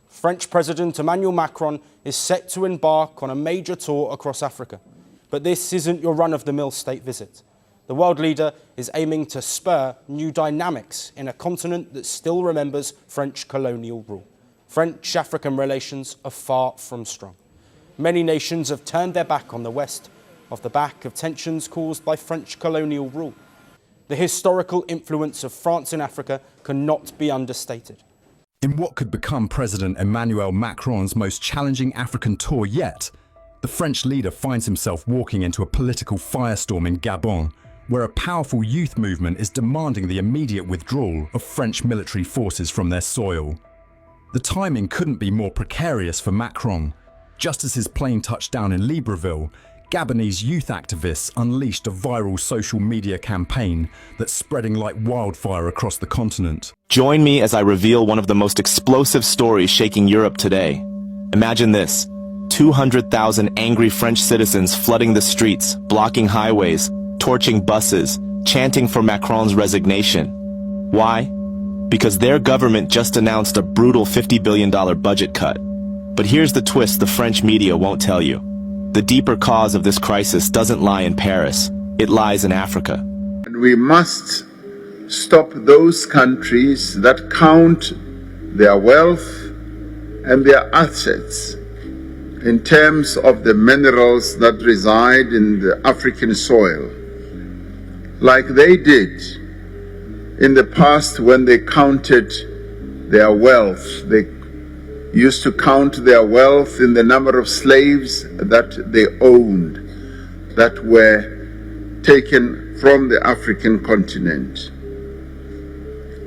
French President Emmanuel Macron is set to embark on a major tour across Africa. But this isn't your run-of-the-mill state visit. The world leader is aiming to spur new dynamics in a continent that still remembers French colonial rule. French-African relations are far from strong. Many nations have turned their back on the West off the back of tensions caused by French colonial rule. The historical influence of France in Africa cannot be understated. In what could become President Emmanuel Macron's most challenging African tour yet, the French leader finds himself walking into a political firestorm in Gabon, where a powerful youth movement is demanding the immediate withdrawal of French military forces from their soil. The timing couldn't be more precarious for Macron. Just as his plane touched down in Libreville, Gabonese youth activists unleashed a viral social media campaign that's spreading like wildfire across the continent. Join me as I reveal one of the most explosive stories shaking Europe today. Imagine this: 200,000 angry French citizens flooding the streets, blocking highways, torching buses, chanting for Macron's resignation. Why? Because their government just announced a brutal $50 billion budget cut. But here's the twist the French media won't tell you. The deeper cause of this crisis doesn't lie in Paris, it lies in Africa. And we must stop those countries that count their wealth and their assets in terms of the minerals that reside in the African soil, like they did in the past when they counted their wealth. They used to count their wealth in the number of slaves that they owned, that were taken from the African continent.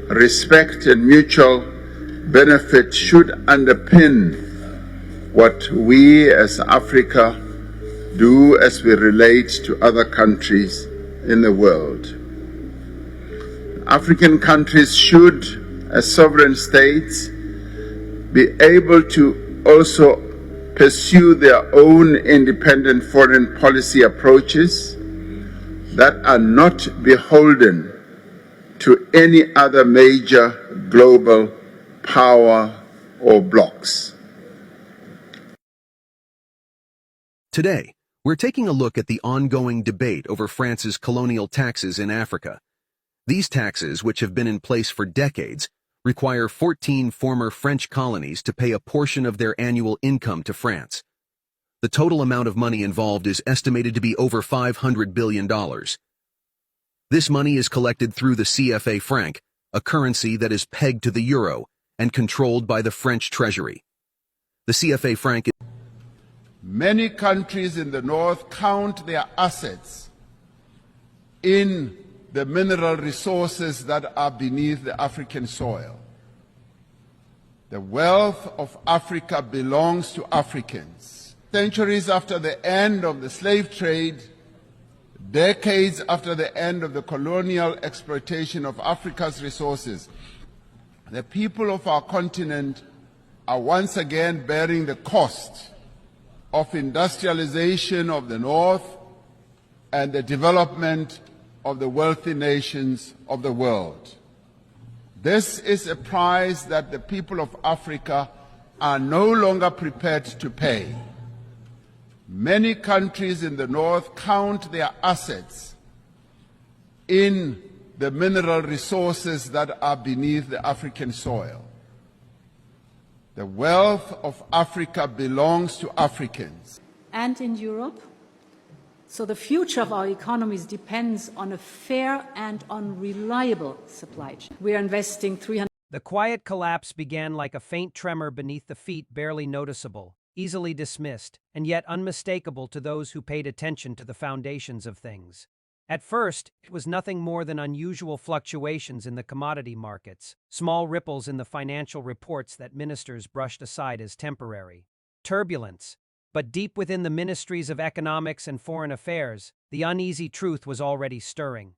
Respect and mutual benefit should underpin what we as Africa do as we relate to other countries in the world. African countries should, as sovereign states, be able to also pursue their own independent foreign policy approaches that are not beholden to any other major global power or blocs. Today, we're taking a look at the ongoing debate over France's colonial taxes in Africa. These taxes, which have been in place for decades, require 14 former French colonies to pay a portion of their annual income to France. The total amount of money involved is estimated to be over $500 billion. This money is collected through the CFA franc, a currency that is pegged to the euro and controlled by the French treasury. The CFA franc is... Many countries in the north count their assets in the mineral resources that are beneath the African soil. The wealth of Africa belongs to Africans. Centuries after the end of the slave trade, decades after the end of the colonial exploitation of Africa's resources, the people of our continent are once again bearing the cost of industrialization of the north and the development of the wealthy nations of the world. This is a price that the people of Africa are no longer prepared to pay. Many countries in the north count their assets in the mineral resources that are beneath the African soil. The wealth of Africa belongs to Africans. And in Europe. So the future of our economies depends on a fair and on reliable supply chain. We are investing $300. The quiet collapse began like a faint tremor beneath the feet, barely noticeable, easily dismissed, and yet unmistakable to those who paid attention to the foundations of things. At first, it was nothing more than unusual fluctuations in the commodity markets, small ripples in the financial reports that ministers brushed aside as temporary. Turbulence. But deep within the ministries of economics and foreign affairs, the uneasy truth was already stirring.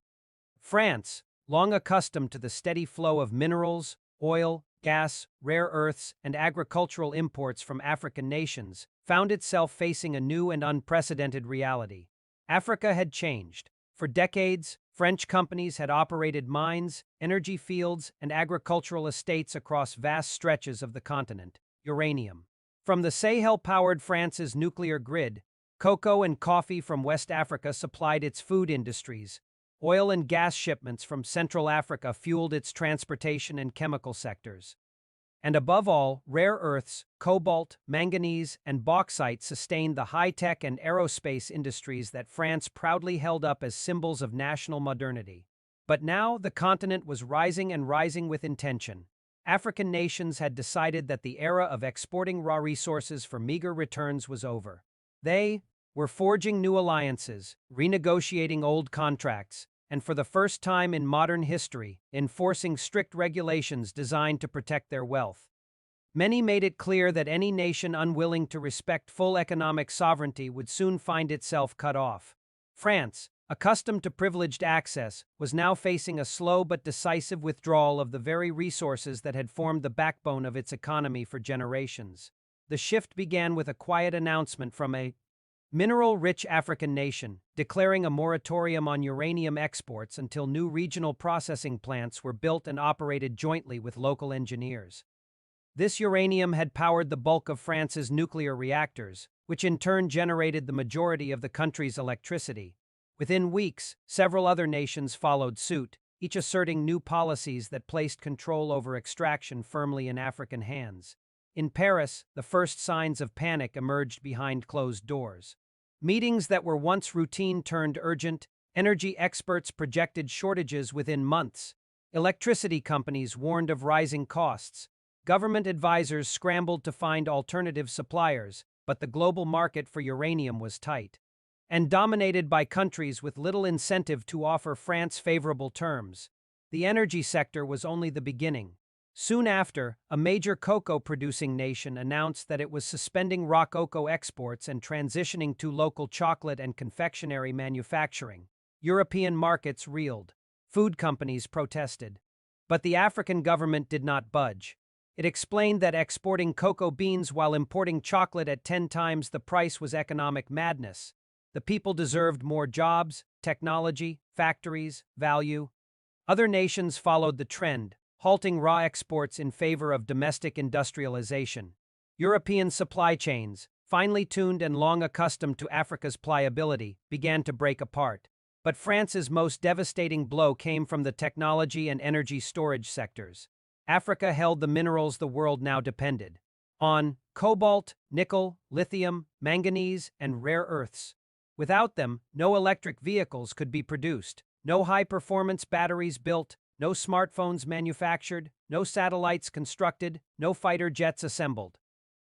France, long accustomed to the steady flow of minerals, oil, gas, rare earths, and agricultural imports from African nations, found itself facing a new and unprecedented reality. Africa had changed. For decades, French companies had operated mines, energy fields, and agricultural estates across vast stretches of the continent. uranium. From the Sahel-powered France's nuclear grid, cocoa and coffee from West Africa supplied its food industries. Oil and gas shipments from Central Africa fueled its transportation and chemical sectors. And above all, rare earths, cobalt, manganese, and bauxite sustained the high-tech and aerospace industries that France proudly held up as symbols of national modernity. But now the continent was rising and rising with intention. African nations had decided that the era of exporting raw resources for meager returns was over. They were forging new alliances, renegotiating old contracts, and for the first time in modern history, enforcing strict regulations designed to protect their wealth. Many made it clear that any nation unwilling to respect full economic sovereignty would soon find itself cut off. France, accustomed to privileged access, was now facing a slow but decisive withdrawal of the very resources that had formed the backbone of its economy for generations. The shift began with a quiet announcement from a mineral-rich African nation, declaring a moratorium on uranium exports until new regional processing plants were built and operated jointly with local engineers. This uranium had powered the bulk of France's nuclear reactors, which in turn generated the majority of the country's electricity. Within weeks, several other nations followed suit, each asserting new policies that placed control over extraction firmly in African hands. In Paris, the first signs of panic emerged behind closed doors. Meetings that were once routine turned urgent, energy experts projected shortages within months. Electricity companies warned of rising costs. Government advisors scrambled to find alternative suppliers, but the global market for uranium was tight and dominated by countries with little incentive to offer France favorable terms. The energy sector was only the beginning. Soon after, a major cocoa-producing nation announced that it was suspending raw cocoa exports and transitioning to local chocolate and confectionery manufacturing. European markets reeled. Food companies protested. But the African government did not budge. It explained that exporting cocoa beans while importing chocolate at 10 times the price was economic madness. The people deserved more jobs, technology, factories, value. Other nations followed the trend, halting raw exports in favor of domestic industrialization. European supply chains, finely tuned and long accustomed to Africa's pliability, began to break apart. But France's most devastating blow came from the technology and energy storage sectors. Africa held the minerals the world now depended on: cobalt, nickel, lithium, manganese, and rare earths. Without them, no electric vehicles could be produced, no high-performance batteries built, no smartphones manufactured, no satellites constructed, no fighter jets assembled.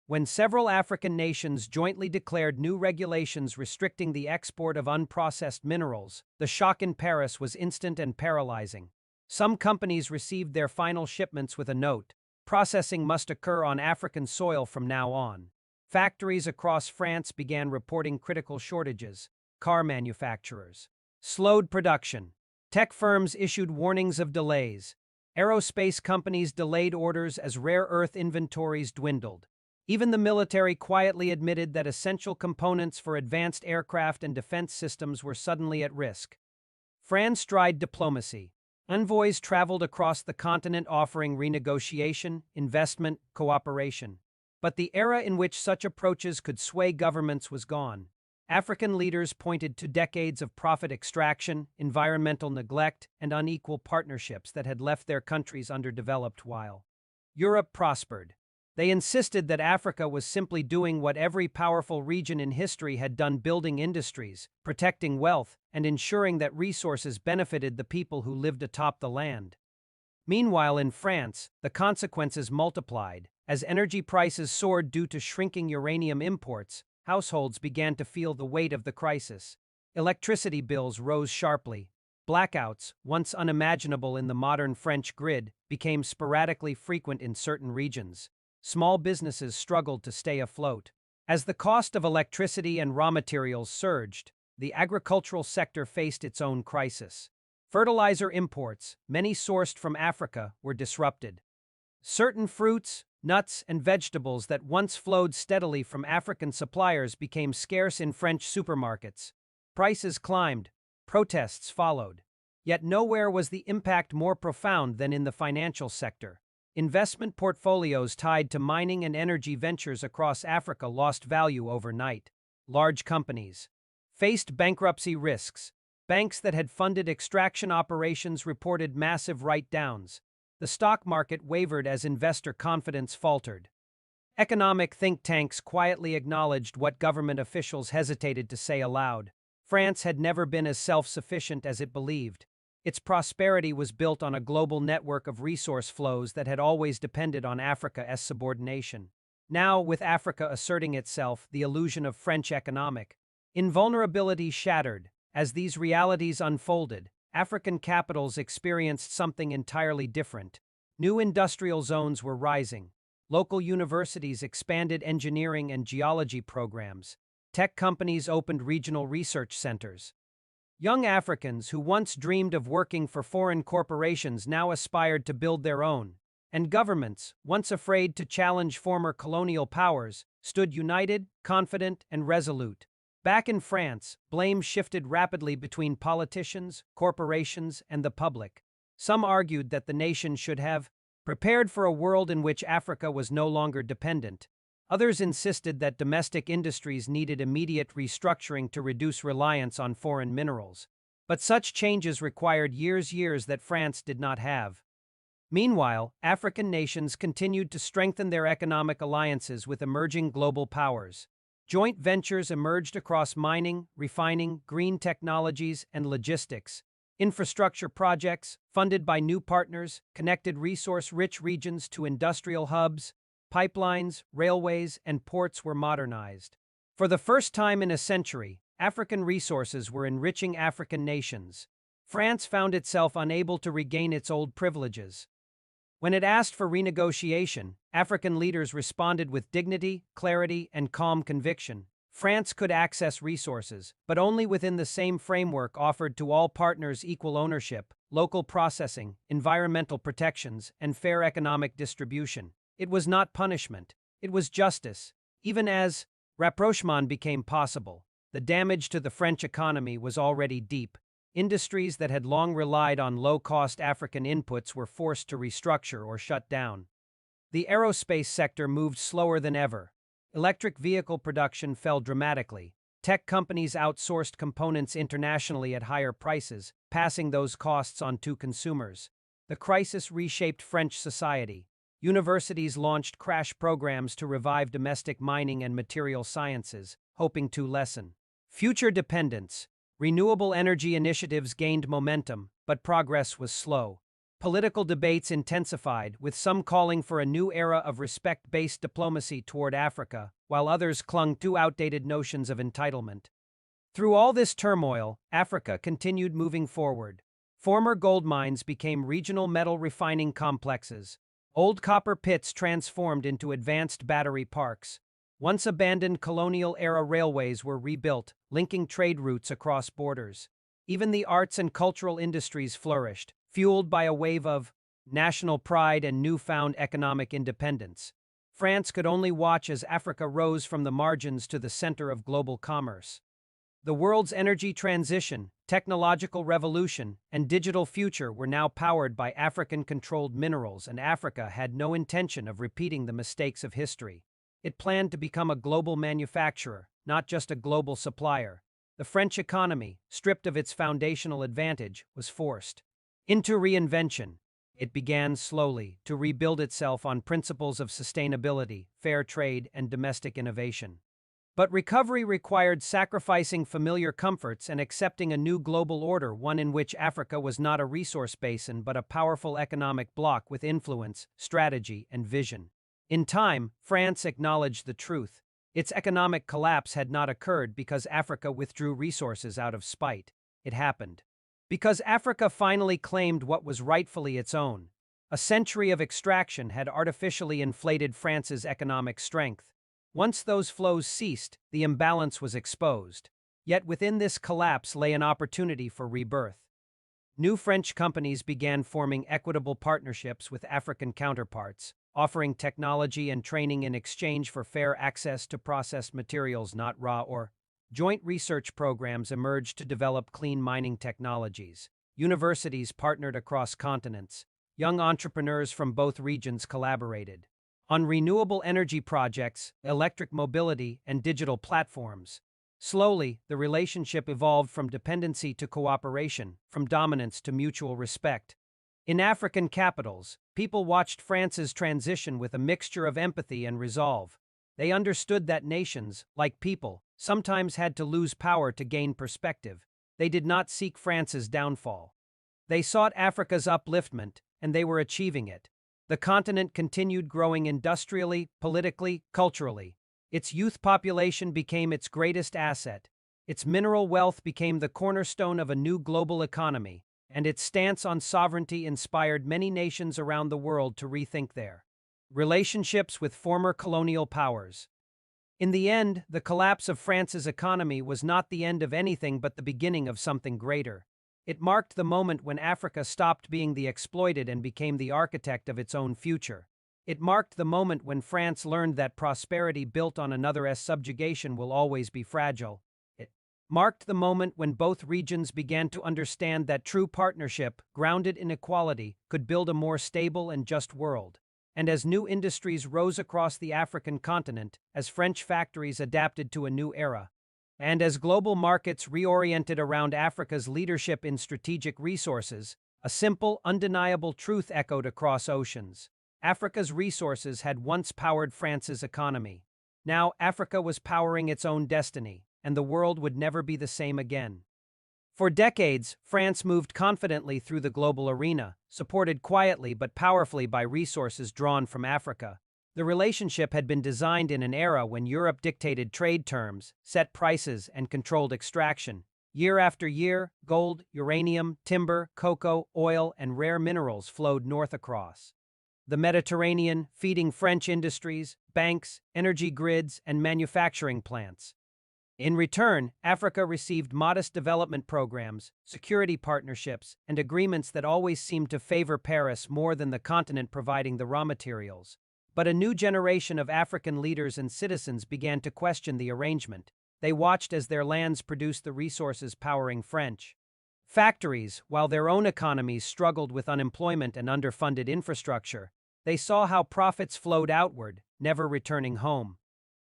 When several African nations jointly declared new regulations restricting the export of unprocessed minerals, the shock in Paris was instant and paralyzing. Some companies received their final shipments with a note: processing must occur on African soil from now on. Factories across France began reporting critical shortages. Car manufacturers slowed production. Tech firms issued warnings of delays. Aerospace companies delayed orders as rare earth inventories dwindled. Even the military quietly admitted that essential components for advanced aircraft and defense systems were suddenly at risk. France tried diplomacy. Envoys traveled across the continent offering renegotiation, investment, cooperation. But the era in which such approaches could sway governments was gone. African leaders pointed to decades of profit extraction, environmental neglect, and unequal partnerships that had left their countries underdeveloped while Europe prospered. They insisted that Africa was simply doing what every powerful region in history had done: building industries, protecting wealth, and ensuring that resources benefited the people who lived atop the land. Meanwhile, in France, the consequences multiplied. As energy prices soared due to shrinking uranium imports, households began to feel the weight of the crisis. Electricity bills rose sharply. Blackouts, once unimaginable in the modern French grid, became sporadically frequent in certain regions. Small businesses struggled to stay afloat. As the cost of electricity and raw materials surged, the agricultural sector faced its own crisis. Fertilizer imports, many sourced from Africa, were disrupted. Certain fruits, nuts, and vegetables that once flowed steadily from African suppliers became scarce in French supermarkets. Prices climbed. Protests followed. Yet nowhere was the impact more profound than in the financial sector. investment portfolios tied to mining and energy ventures across Africa lost value overnight. Large companies faced bankruptcy risks. Banks that had funded extraction operations reported massive write-downs. The stock market wavered as investor confidence faltered. Economic think tanks quietly acknowledged what government officials hesitated to say aloud. France had never been as self-sufficient as it believed. Its prosperity was built on a global network of resource flows that had always depended on Africa's subordination. Now, with Africa asserting itself, the illusion of French economic invulnerability shattered. As these realities unfolded, African capitals experienced something entirely different. New industrial zones were rising. Local universities expanded engineering and geology programs. Tech companies opened regional research centers. Young Africans who once dreamed of working for foreign corporations now aspired to build their own. And governments, once afraid to challenge former colonial powers, stood united, confident, and resolute. Back in France, blame shifted rapidly between politicians, corporations, and the public. Some argued that the nation should have prepared for a world in which Africa was no longer dependent. Others insisted that domestic industries needed immediate restructuring to reduce reliance on foreign minerals. But such changes required years that France did not have. Meanwhile, African nations continued to strengthen their economic alliances with emerging global powers. Joint ventures emerged across mining, refining, green technologies, and logistics. Infrastructure projects, funded by new partners, connected resource-rich regions to industrial hubs. Pipelines, railways, and ports were modernized. For the first time in a century, African resources were enriching African nations. France found itself unable to regain its old privileges. When it asked for renegotiation, African leaders responded with dignity, clarity, and calm conviction. France could access resources, but only within the same framework offered to all partners: equal ownership, local processing, environmental protections, and fair economic distribution. It was not punishment, it was justice. Even as rapprochement became possible, the damage to the French economy was already deep. Industries that had long relied on low-cost African inputs were forced to restructure or shut down. The aerospace sector moved slower than ever. Electric vehicle production fell dramatically. Tech companies outsourced components internationally at higher prices, passing those costs on to consumers. The crisis reshaped French society. Universities launched crash programs to revive domestic mining and material sciences, hoping to lessen future dependence. Renewable energy initiatives gained momentum, but progress was slow. Political debates intensified, with some calling for a new era of respect-based diplomacy toward Africa, while others clung to outdated notions of entitlement. Through all this turmoil, Africa continued moving forward. Former gold mines became regional metal refining complexes. Old copper pits transformed into advanced battery parks. Once abandoned colonial-era railways were rebuilt, linking trade routes across borders. Even the arts and cultural industries flourished, fueled by a wave of national pride and newfound economic independence. France could only watch as Africa rose from the margins to the center of global commerce. The world's energy transition, technological revolution, and digital future were now powered by African-controlled minerals, and Africa had no intention of repeating the mistakes of history. It planned to become a global manufacturer, not just a global supplier. The French economy, stripped of its foundational advantage, was forced into reinvention. It began slowly to rebuild itself on principles of sustainability, fair trade, and domestic innovation. But recovery required sacrificing familiar comforts and accepting a new global order, one in which Africa was not a resource basin but a powerful economic bloc with influence, strategy, and vision. In time, France acknowledged the truth. Its economic collapse had not occurred because Africa withdrew resources out of spite. It happened because Africa finally claimed what was rightfully its own. A century of extraction had artificially inflated France's economic strength. Once those flows ceased, the imbalance was exposed. Yet within this collapse lay an opportunity for rebirth. New French companies began forming equitable partnerships with African counterparts, offering technology and training in exchange for fair access to processed materials not raw or. Joint research programs emerged to develop clean mining technologies. Universities partnered across continents. young entrepreneurs from both regions collaborated on renewable energy projects, electric mobility, and digital platforms. Slowly, the relationship evolved from dependency to cooperation, from dominance to mutual respect. In African capitals, people watched France's transition with a mixture of empathy and resolve. They understood that nations, like people, sometimes had to lose power to gain perspective. They did not seek France's downfall. They sought Africa's upliftment, and they were achieving it. The continent continued growing industrially, politically, culturally. Its youth population became its greatest asset. Its mineral wealth became the cornerstone of a new global economy, and its stance on sovereignty inspired many nations around the world to rethink their relationships with former colonial powers. In the end, the collapse of France's economy was not the end of anything but the beginning of something greater. It marked the moment when Africa stopped being the exploited and became the architect of its own future. It marked the moment when France learned that prosperity built on another's subjugation will always be fragile. It marked the moment when both regions began to understand that true partnership, grounded in equality, could build a more stable and just world. And as new industries rose across the African continent, as French factories adapted to a new era, and as global markets reoriented around Africa's leadership in strategic resources, a simple, undeniable truth echoed across oceans. Africa's resources had once powered France's economy. Now Africa was powering its own destiny, and the world would never be the same again. For decades, France moved confidently through the global arena, supported quietly but powerfully by resources drawn from Africa. The relationship had been designed in an era when Europe dictated trade terms, set prices, and controlled extraction. Year after year, gold, uranium, timber, cocoa, oil, and rare minerals flowed north across the Mediterranean, feeding French industries, banks, energy grids, and manufacturing plants. In return, Africa received modest development programs, security partnerships, and agreements that always seemed to favor Paris more than the continent providing the raw materials. But a new generation of African leaders and citizens began to question the arrangement. They watched as their lands produced the resources powering French factories, while their own economies struggled with unemployment and underfunded infrastructure. They saw how profits flowed outward, never returning home.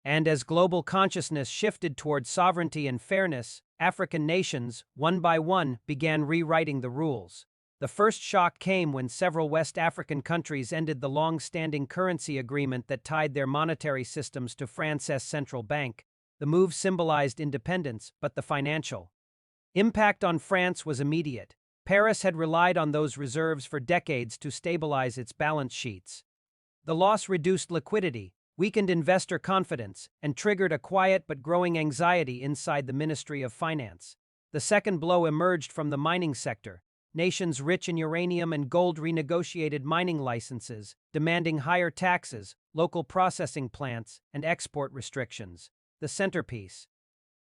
And as global consciousness shifted toward sovereignty and fairness, African nations, one by one, began rewriting the rules. The first shock came when several West African countries ended the long-standing currency agreement that tied their monetary systems to France's central bank. The move symbolized independence, but the financial impact on France was immediate. Paris had relied on those reserves for decades to stabilize its balance sheets. The loss reduced liquidity, weakened investor confidence, and triggered a quiet but growing anxiety inside the Ministry of Finance. The second blow emerged from the mining sector. Nations rich in uranium and gold renegotiated mining licenses, demanding higher taxes, local processing plants, and export restrictions. The centerpiece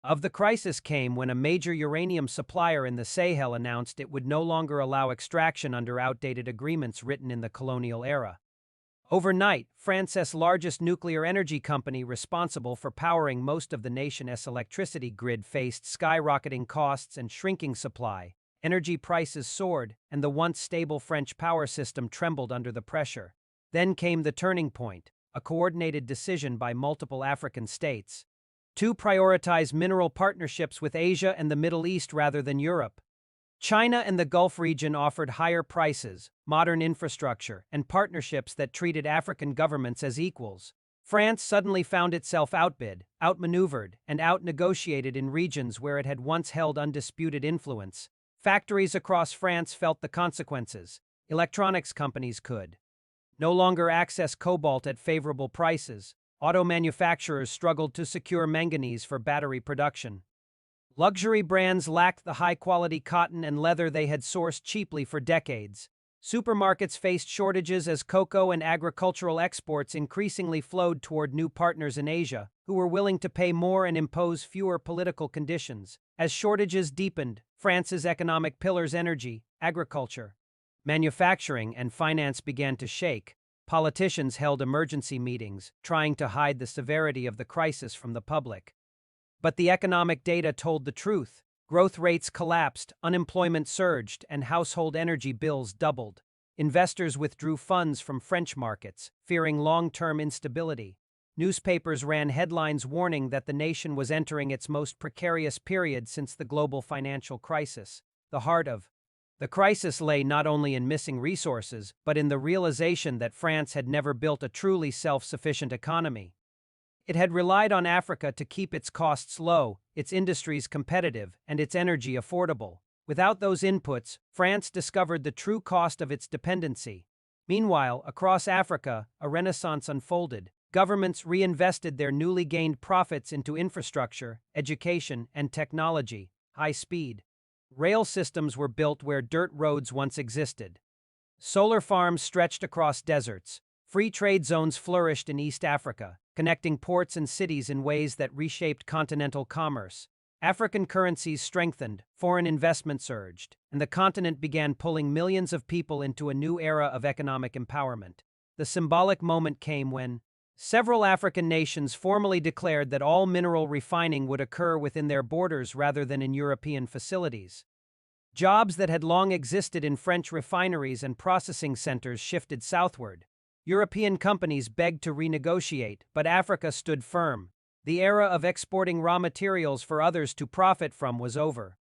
of the crisis came when a major uranium supplier in the Sahel announced it would no longer allow extraction under outdated agreements written in the colonial era. Overnight, France's largest nuclear energy company responsible for powering most of the nation's electricity grid faced skyrocketing costs and shrinking supply. Energy prices soared, and the once stable French power system trembled under the pressure. Then came the turning point, a coordinated decision by multiple African states to prioritize mineral partnerships with Asia and the Middle East rather than Europe. China and the Gulf region offered higher prices, modern infrastructure, and partnerships that treated African governments as equals. France suddenly found itself outbid, outmaneuvered, and outnegotiated in regions where it had once held undisputed influence. Factories across France felt the consequences. Electronics companies could no longer access cobalt at favorable prices. Auto manufacturers struggled to secure manganese for battery production. Luxury brands lacked the high-quality cotton and leather they had sourced cheaply for decades. Supermarkets faced shortages as cocoa and agricultural exports increasingly flowed toward new partners in Asia, who were willing to pay more and impose fewer political conditions. As shortages deepened, France's economic pillars, energy, agriculture, manufacturing, and finance began to shake. Politicians held emergency meetings, trying to hide the severity of the crisis from the public. But the economic data told the truth. Growth rates collapsed, unemployment surged, and household energy bills doubled. investors withdrew funds from French markets, fearing long-term instability. Newspapers ran headlines warning that the nation was entering its most precarious period since the global financial crisis. The heart of the crisis lay not only in missing resources, but in the realization that France had never built a truly self-sufficient economy. It had relied on Africa to keep its costs low, its industries competitive, and its energy affordable. Without those inputs, France discovered the true cost of its dependency. Meanwhile, across Africa, a renaissance unfolded. Governments reinvested their newly gained profits into infrastructure, education, and technology. High-speed rail systems were built where dirt roads once existed. Solar farms stretched across deserts. Free trade zones flourished in East Africa, connecting ports and cities in ways that reshaped continental commerce. African currencies strengthened, foreign investment surged, and the continent began pulling millions of people into a new era of economic empowerment. The symbolic moment came when several African nations formally declared that all mineral refining would occur within their borders rather than in European facilities. Jobs that had long existed in French refineries and processing centers shifted southward. European companies begged to renegotiate, but Africa stood firm. The era of exporting raw materials for others to profit from was over.